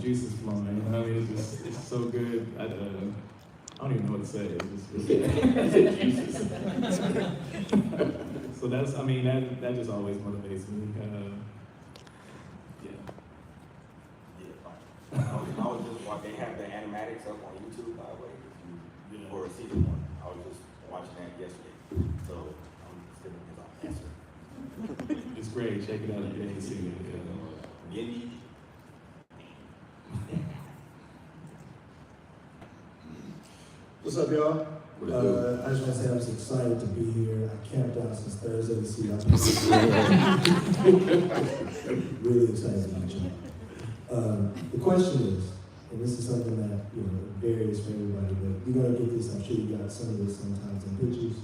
juices flowing. You know what I mean? It's so good. I don't even know what to say. So that's, I mean, that just always motivates me. I was just watching, they have the animatics up on YouTube, by the way, for season 1. I was just watching that yesterday. So I'm still his answer. It's great. Check it out if you haven't seen it. Yindy. What's up, y'all? I just want to say I'm just excited to be here. I camped out since Thursday to see y'all. Really excited about y'all. The question is, and this is something that varies for everybody, but you're gonna get this. I'm sure you got some of this sometimes in pictures.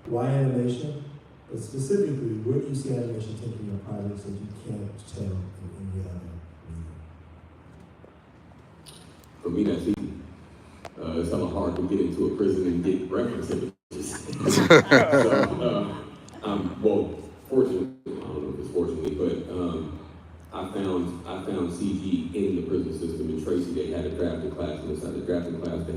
Why animation? But specifically, where do you see animation taking your projects that you can't tell in any other medium? For me, that's easy. It's hella hard to get into a prison and get reference images. Well, fortunately, I don't know if it's fortunately, but I found CG in the prison system. In Tracy, they had a drafting class, and inside the drafting class, they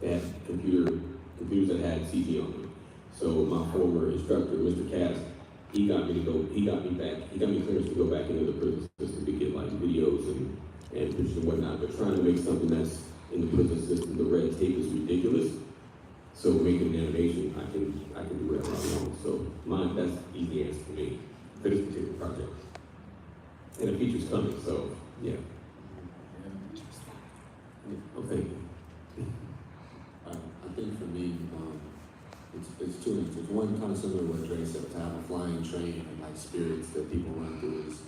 had computers that had CG on them. So my former instructor, Mr. Cass, he got me clearance to go back into the prison system to get like videos and pictures and whatnot. But trying to make something that's in the prison system, the red tape is ridiculous. So making an animation, I can do that on my own. So that's the easy answer for me for this particular project. And the feature's coming, so yeah. Okay. I think for me, it's two answers. One, kind of similar to what Dre said, to have a flying train and like spirits that people run through is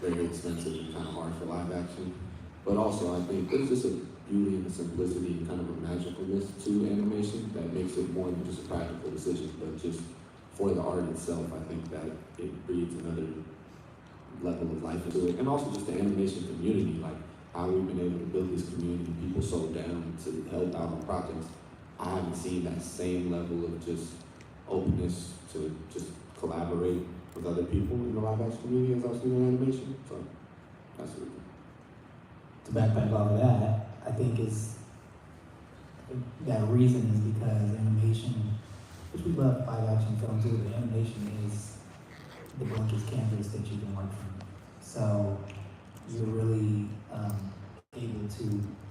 very expensive and kind of hard for live action. But also, I think there's just a beauty and a simplicity and kind of a magicalness to animation that makes it more than just a practical decision, but just for the art itself, I think that it breeds another level of life into it. And also just the animation community, like how we've been able to build this community, people so down to help out on projects. I haven't seen that same level of just openness to just collaborate with other people in the live action community as I've seen in animation. So that's what it is. To backpack off of that, I think that reason is because animation, which we love live action film too, but animation is the blankest canvas that you can work from. So you're really able to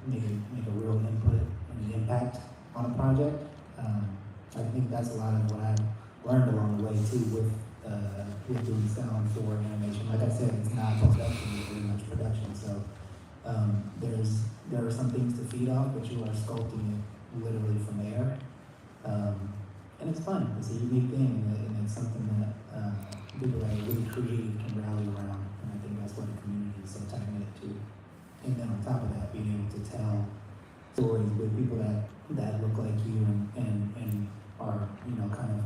make a real input and an impact on a project. I think that's a lot of what I've learned along the way too with doing sound for animation. Like I said, it's not post-production, it's pretty much production. So there are some things to feed off, but you are sculpting it literally from air. And it's fun. It's a unique thing, and it's something that people that are really creative can rally around. And I think that's why the community is so tight-knit too. And then on top of that, being able to tell stories with people that look like you and are, kind of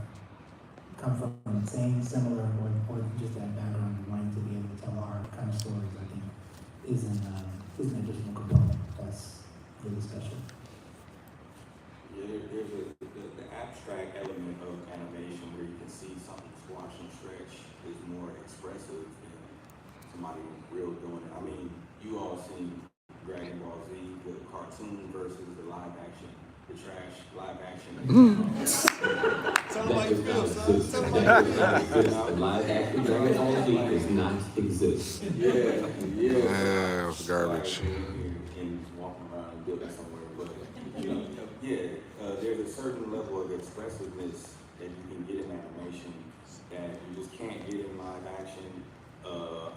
come from the same, similar, or just that background and wanting to be able to tell our kind of stories, I think, is an additional component that's really special. Yeah, there's the abstract element of animation where you can see something squash and stretch is more expressive than somebody real doing it. I mean, you all seen Dragon Ball Z, the cartoon versus the live action, the trash live action. Tell them how you feel, son. Live action Dragon Ball Z does not exist. Yeah. Yeah, it was garbage. And walking around and building somewhere, but there's a certain level of expressiveness that you can get in animation that you just can't get in live action.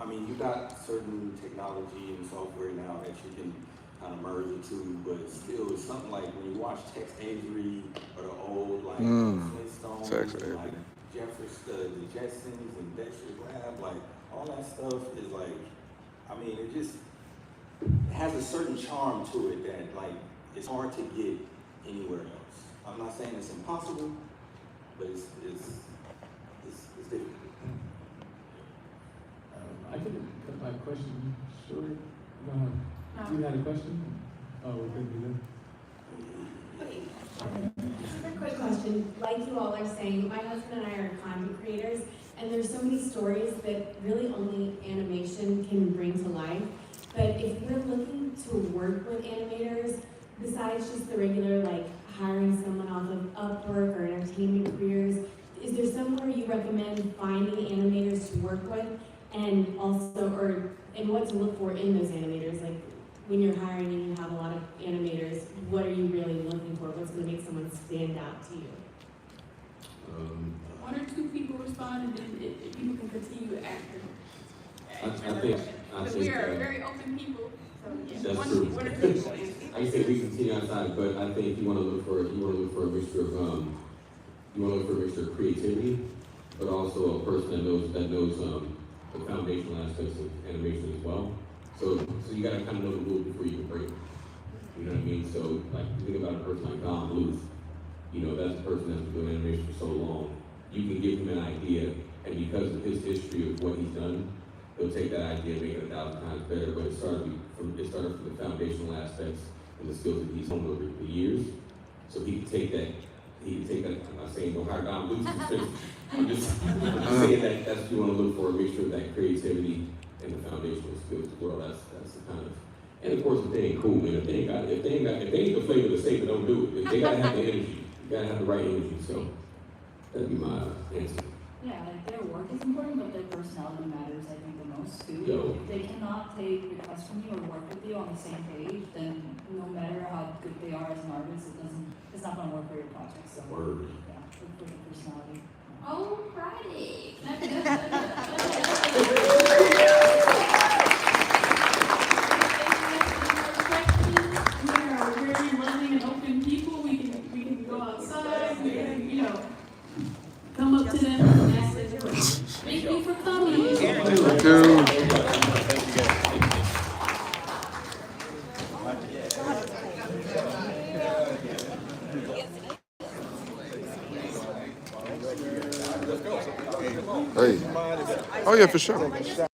I mean, you got certain technology and software now that you can kind of merge the two, but still, it's something like when you watch Tex Avery or the old Flintstones, like the Jetsons and Dexter's Lab, like all that stuff is like, I mean, it has a certain charm to it that like it's hard to get anywhere else. I'm not saying it's impossible, but it's difficult. I could cut my question short. You had a question? Oh, we're good to Super quick question. Like you all are saying, my husband and I are content creators, and there's so many stories that really only animation can bring to life. But if we're looking to work with animators, besides just the regular, like, hiring someone off of Upwork or Entertainment Careers, is there somewhere you recommend finding animators to work with? And also, and what to look for in those animators? Like, when you're hiring and you have a lot of animators, what are you really looking for? What's gonna make someone stand out to you? One or two people respond, and then people can continue after. I think We are very open people, so yeah. That's One true. or two people. I say we continue outside, but I think you want to look for a mixture of creativity, but also a person that knows the foundational aspects of animation as well. So you got to kind of know the rules before you can break them. You know what I mean? So like think about a person like Don Bluth. You know, that's a person that's been doing animation for so long. You can give him an idea, and because of his history of what he's done, he'll take that idea and make it 1,000 times better. But it started from the foundational aspects and the skills that he's honed over the years. So he can take that. I'm not saying go hire Don Bluth. I'm just saying that that's what you want to look for, a mixture of that creativity and the foundational skills as well. That's the kind of, and of course if they ain't cool, man, if they ain't the flavor of the steak, don't do it. If they gotta have the energy, you gotta have the right energy. So that'd be my answer. Yeah, like their work is important, but their personality matters, I think, the most too. Yo. If they cannot take requests from you or work with you on the same page, then no matter how good they are as an artist, it's not gonna work for your project. So Word. yeah, look for the personality. Alrighty. We are very loving and open people. We can go outside. We can, come up to them and ask them questions. Thank you for coming. Thank you. Hey. Oh yeah, for sure.